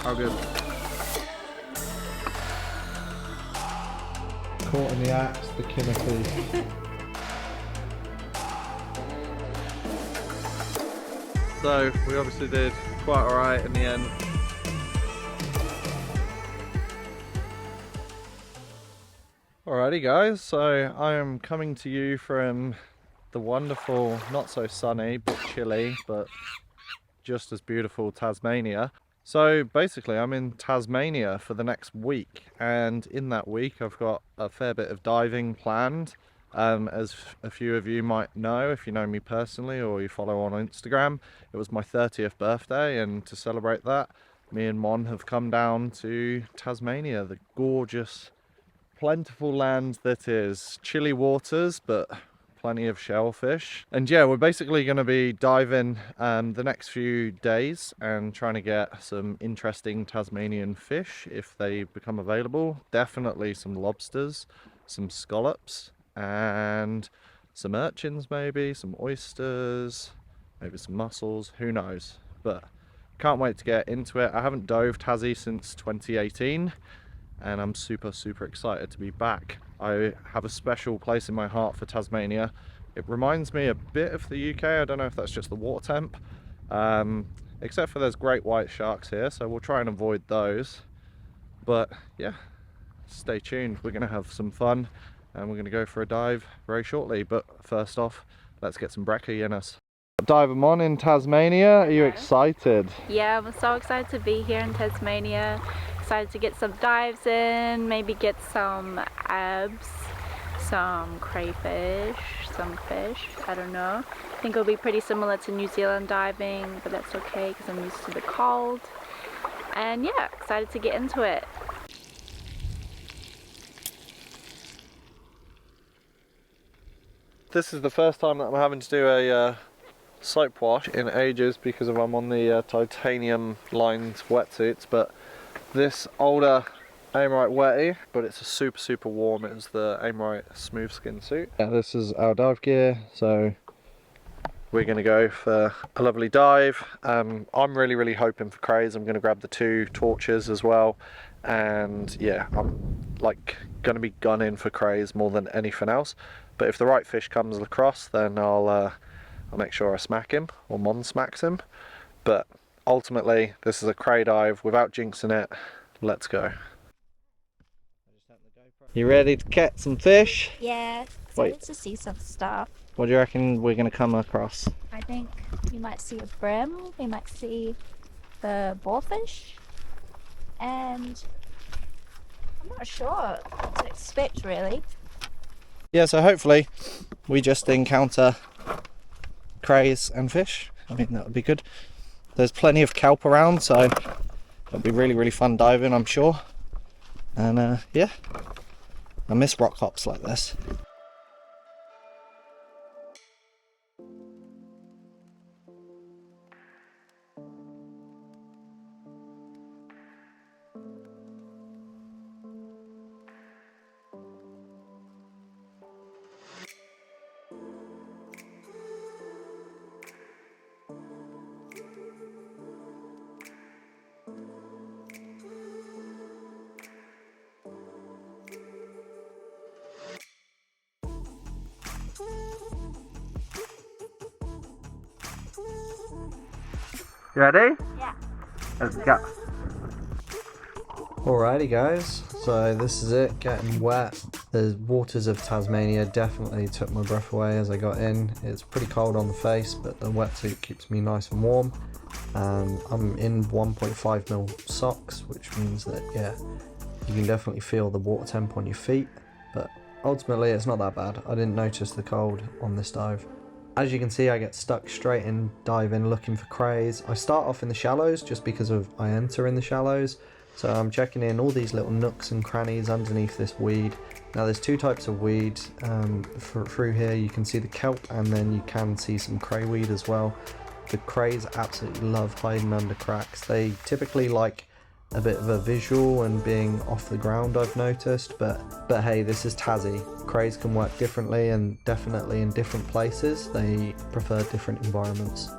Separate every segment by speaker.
Speaker 1: How good?
Speaker 2: Caught in the axe, the Kimothy.
Speaker 1: So we obviously did quite alright in the end. Alrighty guys, so I am coming to you from the wonderful, not so sunny, but chilly, but just as beautiful Tasmania. So basically I'm in Tasmania for the next week, and in that week I've got a fair bit of diving planned. As a few of you might know, if you know me personally or you follow on Instagram, it was my 30th birthday, and to celebrate that, me and Mon have come down to Tasmania, the gorgeous, plentiful land that is. Chilly waters, but plenty of shellfish. And yeah, we're basically going to be diving the next few days and trying to get some interesting Tasmanian fish if they become available. Definitely some lobsters, some scallops, and some urchins, maybe some oysters, maybe some mussels, who knows. But can't wait to get into it. I haven't dove Tassie since 2018, and I'm super excited to be back. I have a special place in my heart for Tasmania. It reminds me a bit of the UK. I don't know if that's just the water temp, except for there's great white sharks here, so we'll try and avoid those. But yeah, stay tuned. We're gonna have some fun and we're gonna go for a dive very shortly. But first off, let's get some brekkie in us. Diving on in Tasmania, are you excited?
Speaker 3: Yeah, I'm so excited to be here in Tasmania. Excited to get some dives in, maybe get some abs, some crayfish, some fish, I don't know. I think it'll be pretty similar to New Zealand diving, but that's okay because I'm used to the cold. And yeah, excited to get into it.
Speaker 1: This is the first time that I'm having to do a soap wash in ages because I'm on the titanium lined wetsuits, but this older Aimrite wetty, but it's a super warm. It's the Aimrite smooth skin suit. Yeah, this is our dive gear, so we're going to go for a lovely dive. I'm really hoping for crays. I'm going to grab the 2 torches as well, and yeah, I'm like going to be gunning for crays more than anything else. But if the right fish comes across, then I'll make sure I smack him, or Mon smacks him. But ultimately, this is a cray dive without jinxing it. Let's go. You ready to catch some fish?
Speaker 3: Yeah, excited to see some stuff.
Speaker 1: What do you reckon we're going to come across?
Speaker 3: I think you might see a brim, we might see the boarfish, and I'm not sure what to expect really.
Speaker 1: Yeah, so hopefully we just encounter crays and fish. I mean, that would be good. There's plenty of kelp around, so it'll be really fun diving, I'm sure. And yeah, I miss rock hops like this. You ready?
Speaker 3: Yeah.
Speaker 1: Let's go.
Speaker 2: Alrighty guys, so this is it, getting wet. The waters of Tasmania definitely took my breath away as I got in. It's pretty cold on the face, but the wetsuit keeps me nice and warm. I'm in 1.5mm socks, which means that, yeah, you can definitely feel the water temp on your feet, but ultimately it's not that bad. I didn't notice the cold on this dive. As you can see, I get stuck straight in diving looking for crays. I start off in the shallows just because I enter in the shallows. So I'm checking in all these little nooks and crannies underneath this weed. Now there's 2 types of weed through here. You can see the kelp, and then you can see some cray weed as well. The crays absolutely love hiding under cracks. They typically like a bit of a visual and being off the ground, I've noticed, but hey, this is Tassie. Crays can work differently, and definitely in different places they prefer different environments.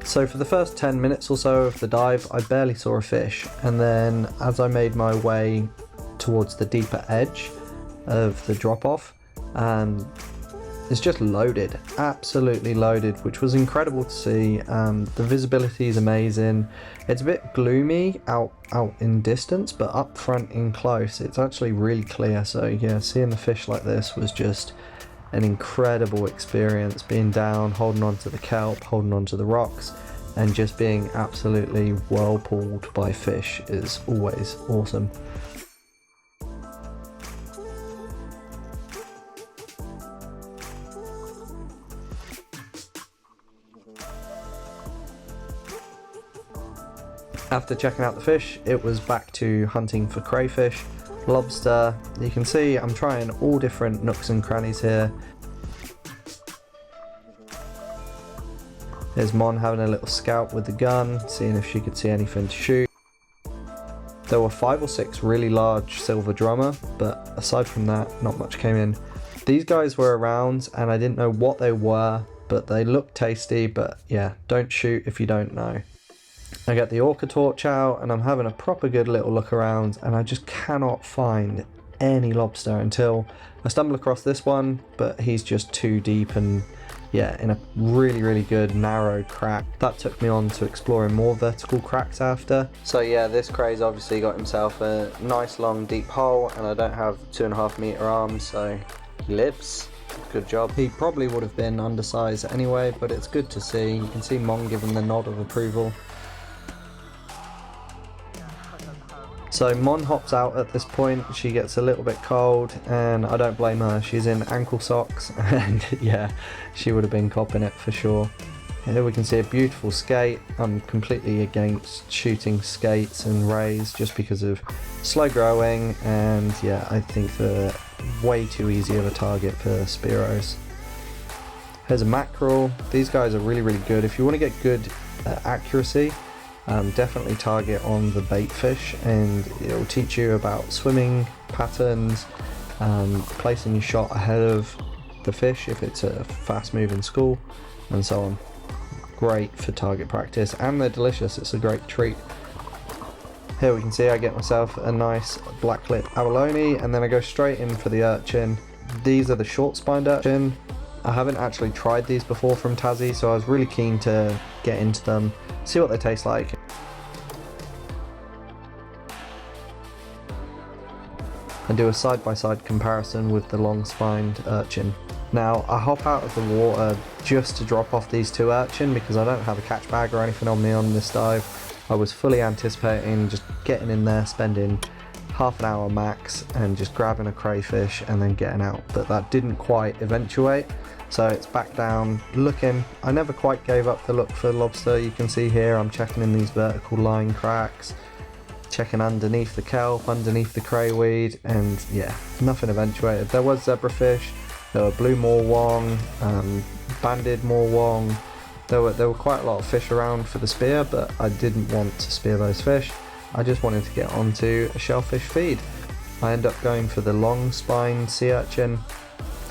Speaker 2: So for the first 10 minutes or so of the dive, I barely saw a fish, and then as I made my way towards the deeper edge of the drop-off, it's just loaded, absolutely loaded, which was incredible to see. The visibility is amazing. It's a bit gloomy out in distance, but up front in close, it's actually really clear. So yeah, seeing the fish like this was just an incredible experience, being down, holding on to the kelp, holding on to the rocks, and just being absolutely whirlpooled by fish is always awesome. After checking out the fish, it was back to hunting for crayfish, lobster. You can see I'm trying all different nooks and crannies here. There's Mon having a little scout with the gun, seeing if she could see anything to shoot. There were 5 or 6 really large silver drummer, but aside from that, not much came in. These guys were around and I didn't know what they were, but they looked tasty. But yeah, don't shoot if you don't know. I get the orca torch out and I'm having a proper good little look around, and I just cannot find any lobster until I stumble across this one, but he's just too deep and yeah, in a really good narrow crack. That took me on to exploring more vertical cracks after. So yeah, this cray's obviously got himself a nice long deep hole, and I don't have 2.5 meter arms, so he lives. Good job. He probably would have been undersized anyway, but it's good to see. You can see Mon giving the nod of approval. So Mon hops out at this point. She gets a little bit cold, and I don't blame her. She's in ankle socks, and yeah, she would have been copping it for sure. Here we can see a beautiful skate. I'm completely against shooting skates and rays just because of slow growing, and yeah, I think they're way too easy of a target for spearos. Here's a mackerel. These guys are really good. If you want to get good accuracy, definitely target on the bait fish, and it'll teach you about swimming patterns, placing your shot ahead of the fish if it's a fast moving school, and so on. Great for target practice, and they're delicious. It's a great treat. Here we can see I get myself a nice black lip abalone, and then I go straight in for the urchin. These are the short spined urchin. I haven't actually tried these before from Tassie, so I was really keen to get into them, see what they taste like. And do a side-by-side comparison with the long-spined urchin. Now, I hop out of the water just to drop off these 2 urchin because I don't have a catch bag or anything on me on this dive. I was fully anticipating just getting in there, spending half an hour max and just grabbing a crayfish and then getting out, but that didn't quite eventuate. So it's back down looking. I never quite gave up the look for lobster. You can see here I'm checking in these vertical line cracks, checking underneath the kelp, underneath the crayweed, and yeah, nothing eventuated. There was zebrafish, there were blue morwong, banded morwong. There were quite a lot of fish around for the spear, but I didn't want to spear those fish. I just wanted to get onto a shellfish feed. I end up going for the long spined sea urchin.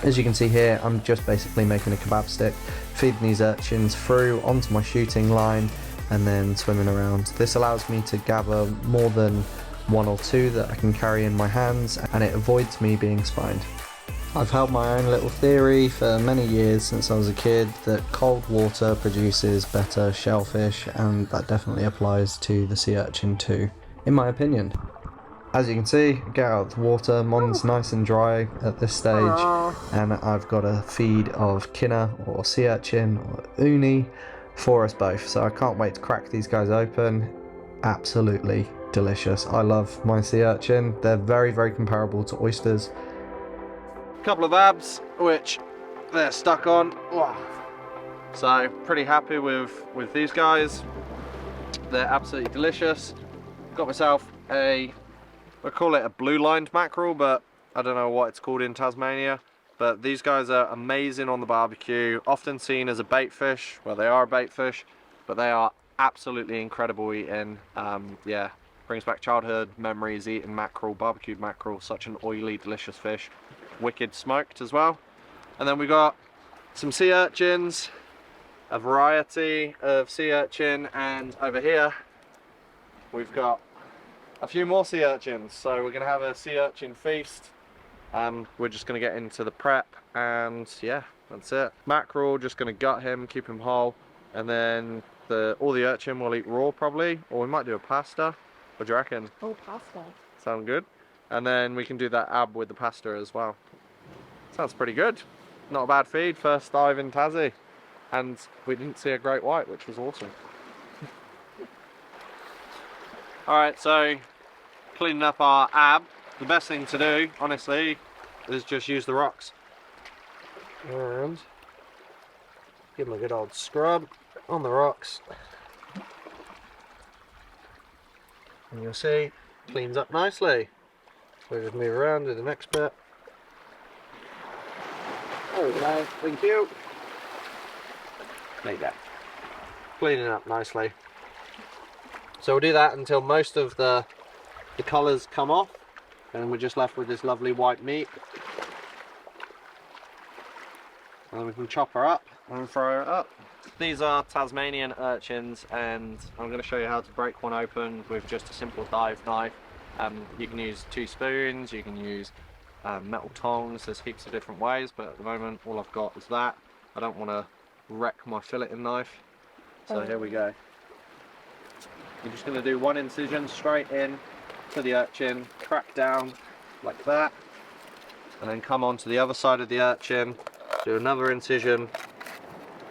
Speaker 2: As you can see here, I'm just basically making a kebab stick, feeding these urchins through onto my shooting line and then swimming around. This allows me to gather more than 1 or 2 that I can carry in my hands, and it avoids me being spined. I've held my own little theory for many years since I was a kid that cold water produces better shellfish, and that definitely applies to the sea urchin too, in my opinion. As you can see, get out of the water, Mon's nice and dry at this stage, and I've got a feed of kinna or sea urchin or uni for us both, so I can't wait to crack these guys open. Absolutely delicious. I love my sea urchin. They're very comparable to oysters.
Speaker 1: Couple of abs which they're stuck on. So pretty happy with these guys. They're absolutely delicious. Got myself I call it a blue lined mackerel, but I don't know what it's called in Tasmania. But these guys are amazing on the barbecue, often seen as a bait fish. Well, they are a bait fish, but they are absolutely incredible eating. Yeah, brings back childhood memories eating mackerel, barbecued mackerel, such an oily, delicious fish. Wicked smoked as well. And then we got some sea urchins. a variety of sea urchin, and over here we've got a few more sea urchins. So we're going to have a sea urchin feast. We're just going to get into the prep, and yeah, that's it. Mackerel, just going to gut him, keep him whole, and then all the urchin we'll eat raw probably, or we might do a pasta. What do you reckon?
Speaker 3: Oh, pasta.
Speaker 1: Sound good? And then we can do that ab with the pasta as well. Sounds pretty good. Not a bad feed, first dive in Tassie. And we didn't see a great white, which was awesome. Alright, so cleaning up our ab. The best thing to do, honestly, is just use the rocks. And give them a good old scrub on the rocks. And you'll see, cleans up nicely. So just move around to the next bit. Oh, no, thank you. Like that. Cleaning up nicely. So we'll do that until most of the colours come off, and we're just left with this lovely white meat. And then we can chop her up and throw her up. These are Tasmanian urchins, and I'm going to show you how to break one open with just a simple dive knife. You can use 2 spoons, you can use metal tongs, there's heaps of different ways, but at the moment all I've got is that. I don't want to wreck my filleting knife, so here we go. You're just going to do one incision straight in to the urchin, crack down like that, and then come on to the other side of the urchin, do another incision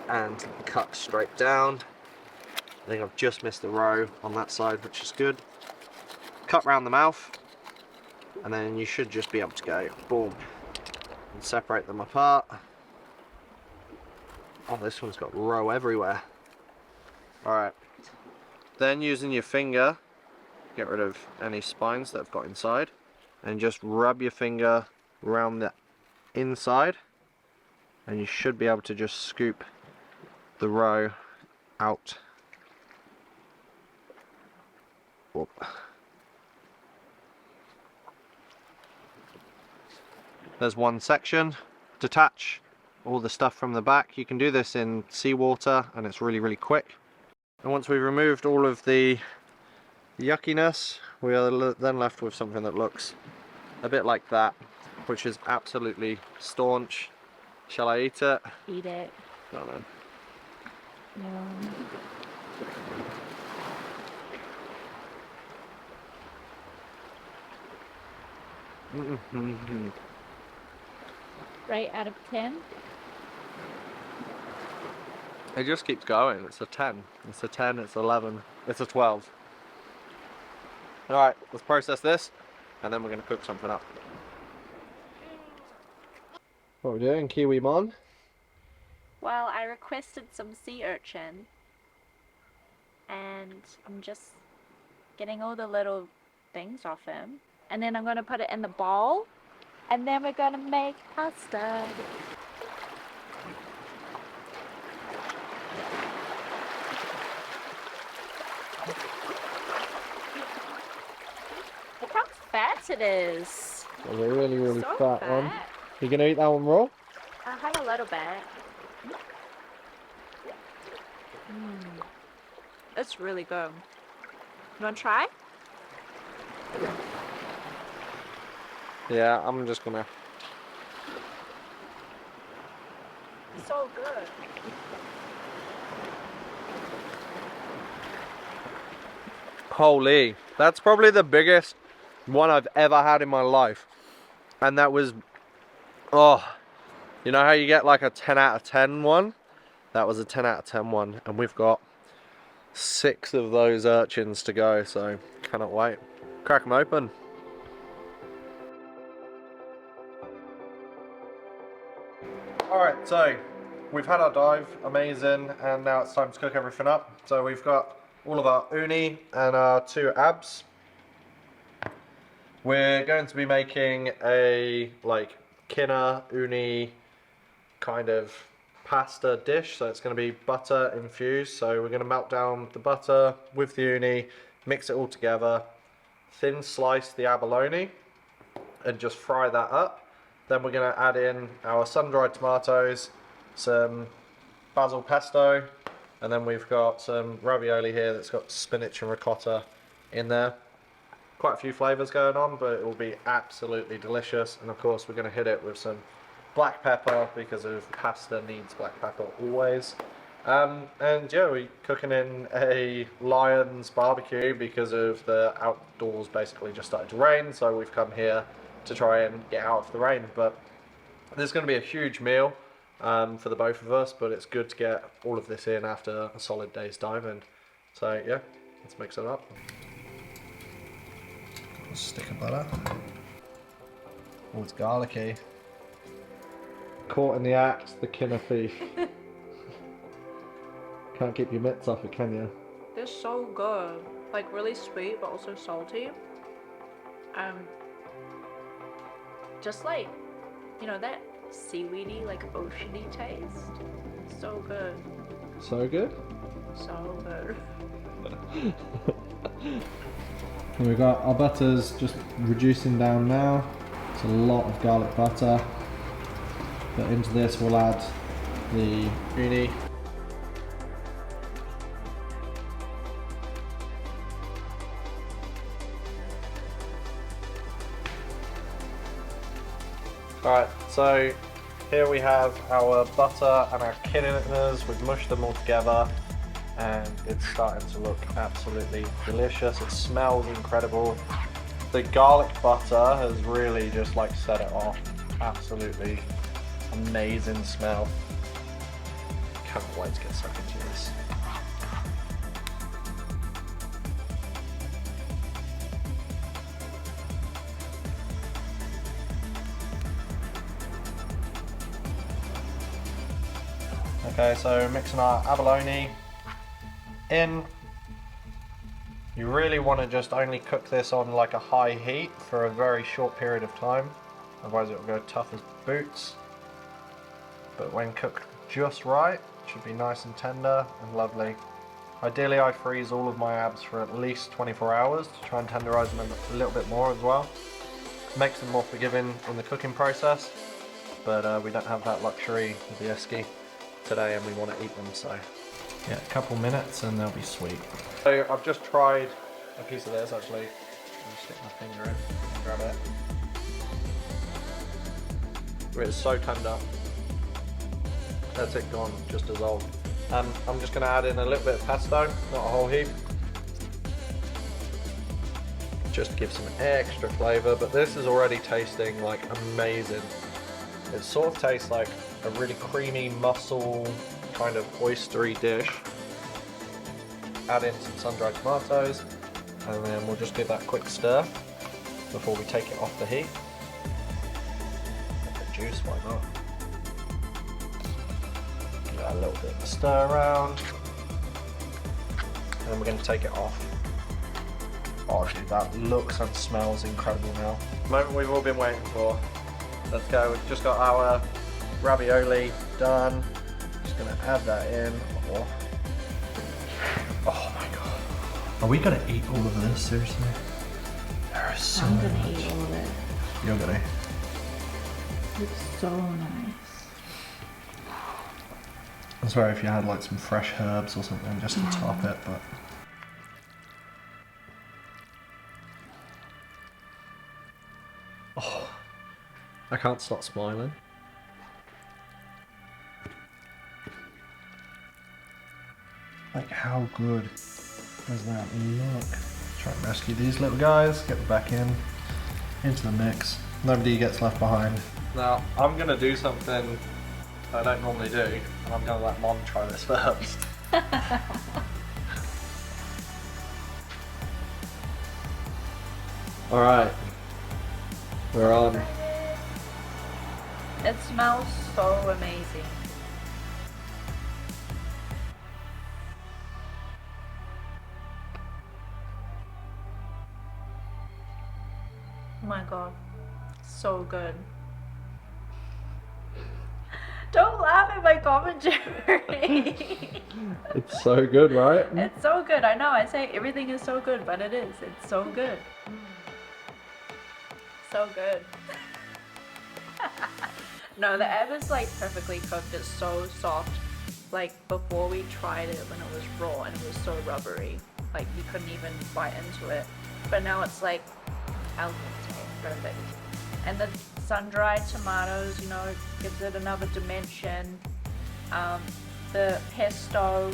Speaker 1: and cut straight down. I think I've just missed the row on that side, which is good. Cut round the mouth, and then you should just be able to go boom and separate them apart. Oh, this one's got row everywhere. Alright, then using your finger, get rid of any spines that have got inside, and just rub your finger around the inside, and you should be able to just scoop the row out. Whoop. There's one section. Detach all the stuff from the back. You can do this in seawater and it's really quick. And once we've removed all of the yuckiness, we are then left with something that looks a bit like that, which is absolutely staunch. Shall I eat it?
Speaker 3: Eat it.
Speaker 1: Go on then.
Speaker 3: No. Right out of 10?
Speaker 1: It just keeps going. It's a 10. It's a 10, it's 11, it's a 12. Alright, let's process this and then we're going to cook something up. What are we doing, Kiwi Mon?
Speaker 3: Well, I requested some sea urchin and I'm just getting all the little things off him, and then I'm going to put it in the bowl and then we're going to make pasta. Look how fat it is.
Speaker 1: That's a really
Speaker 3: So
Speaker 1: fat
Speaker 3: fat.
Speaker 1: one. You gonna eat that one raw?
Speaker 3: I'll have a little bit. It's really good. You want to try?
Speaker 1: Yeah, I'm just gonna.
Speaker 3: So good.
Speaker 1: Holy, that's probably the biggest one I've ever had in my life. And that was, oh, you know how you get like a 10 out of 10 one? That was a 10 out of 10 one, and we've got 6 of those urchins to go, so cannot wait. Crack them open. Alright, so we've had our dive, amazing, and now it's time to cook everything up. So we've got all of our uni and our 2 abs. We're going to be making a like quinoa uni kind of pasta dish, so it's going to be butter infused. So we're going to melt down the butter with the uni, mix it all together, thin slice the abalone and just fry that up. Then we're going to add in our sun-dried tomatoes, some basil pesto, and then we've got some ravioli here that's got spinach and ricotta in there. Quite a few flavours going on, but it will be absolutely delicious. And of course we're going to hit it with some black pepper, because of pasta needs black pepper always. And yeah, we're cooking in a Lion's barbecue because of the outdoors basically just started to rain, so we've come here to try and get out of the rain. But this is going to be a huge meal for the both of us, but it's good to get all of this in after a solid day's diving. So yeah, let's mix it up. A stick of butter. Oh, it's garlicky. Caught in the act, the king of thief. Can't keep your mitts off it, can you?
Speaker 3: They're so good. Like really sweet, but also salty. Just like, you know, that seaweedy, like oceany taste. So good.
Speaker 1: So good?
Speaker 3: So good.
Speaker 1: And we've got our butters just reducing down now. It's a lot of garlic butter. But into this we'll add the uni. Alright, so here we have our butter and our echidnas. We've mushed them all together and it's starting to look absolutely delicious. It smells incredible. The garlic butter has really just like set it off. Absolutely amazing smell. Can't wait to get stuck into this. Okay, so mixing our abalone in. You really want to just only cook this on like a high heat for a very short period of time, otherwise it will go tough as boots. But when cooked just right, it should be nice and tender and lovely. Ideally I freeze all of my abs for at least 24 hours to try and tenderize them a little bit more as well. Makes them more forgiving in the cooking process, but we don't have that luxury with the esky today and we want to eat them, so yeah, a couple minutes and they'll be sweet. So I've just tried a piece of this actually. I'll just stick my finger in and grab it. It's so tender. That's it gone, just dissolved. I'm just going to add in a little bit of pesto, not a whole heap. Just to give some extra flavour, but this is already tasting like amazing. It sort of tastes like a really creamy mussel kind of oystery dish. Add in some sun-dried tomatoes and then we'll just give that a quick stir before we take it off the heat. Let the juice, why not? Give that a little bit of a stir around and then we're going to take it off. Oh dude, that looks and smells incredible now. The moment we've all been waiting for. Let's go, we've just got our ravioli done. Just gonna add that in. Oh my god. Are we gonna eat all of this, seriously? There is so much.
Speaker 3: I'm gonna eat all of it.
Speaker 1: You're gonna.
Speaker 3: It's so nice.
Speaker 1: I swear if you had like some fresh herbs or something just to top it, but. Oh, I can't stop smiling. Like how good does that look? Try and rescue these little guys, get them back in, into the mix. Nobody gets left behind. Now, I'm gonna do something I don't normally do, and I'm gonna let Mom try this first. Alright, we're on.
Speaker 3: It smells so amazing. Oh my god, so good. Don't laugh at my commentary.
Speaker 1: It's so good, right?
Speaker 3: It's so good. I know I say everything is so good, but it is. It's so good. So good. No, the egg is like perfectly cooked. It's so soft. like before we tried it when it was raw and it was so rubbery, like you couldn't even bite into it. But now it's like al dente, perfect. And the sun-dried tomatoes, you know, gives it another dimension. The pesto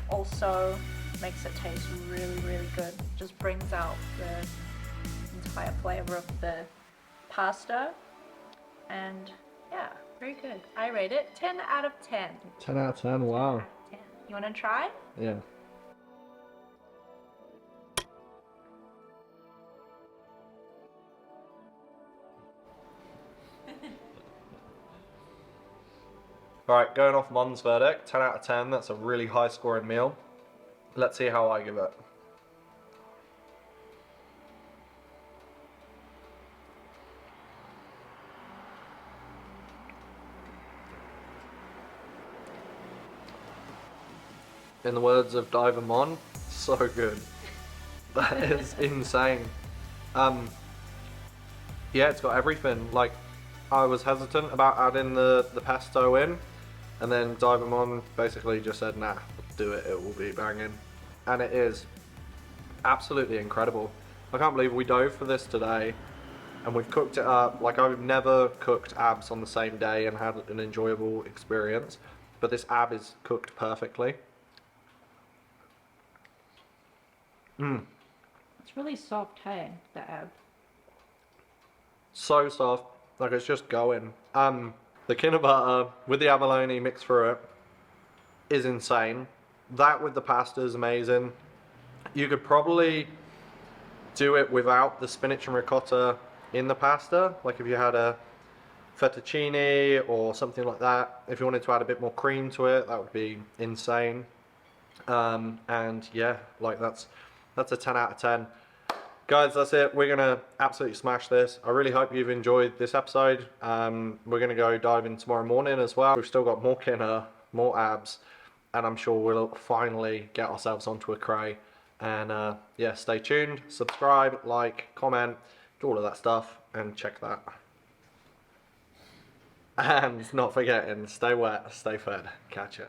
Speaker 3: also makes it taste really, really good. Just brings out the entire flavor of the pasta. And yeah, very good. I rate it 10 out of 10.
Speaker 1: 10 out of 10, wow.
Speaker 3: 10 out of 10. You want to try?
Speaker 1: Yeah. Alright, going off Mon's verdict, 10 out of 10, that's a really high scoring meal. Let's see how I give it. In the words of Diver Mon, so good. That is insane. Yeah, it's got everything. Like, I was hesitant about adding the pesto in, and then Diver Mon basically just said, nah, do it, it will be banging. And it is absolutely incredible. I can't believe we dove for this today, and we've cooked it up. Like, I've never cooked abs on the same day and had an enjoyable experience, but this ab is cooked perfectly.
Speaker 3: It's really soft, hey, the ab.
Speaker 1: So soft, like it's just going. The kinda butter with the abalone mixed through it is insane. That with the pasta is amazing. You could probably do it without the spinach and ricotta in the pasta, like if you had a fettuccine or something like that. If you wanted to add a bit more cream to it, that would be insane. And yeah, like that's a 10 out of 10. Guys, that's it. We're gonna absolutely smash this. I really hope you've enjoyed this episode. We're gonna go diving tomorrow morning as well. We've still got more kinner, more abs, and I'm sure we'll finally get ourselves onto a cray. And yeah, stay tuned, subscribe, like, comment, do all of that stuff, and check that. And not forgetting, stay wet, stay fed. Catch ya.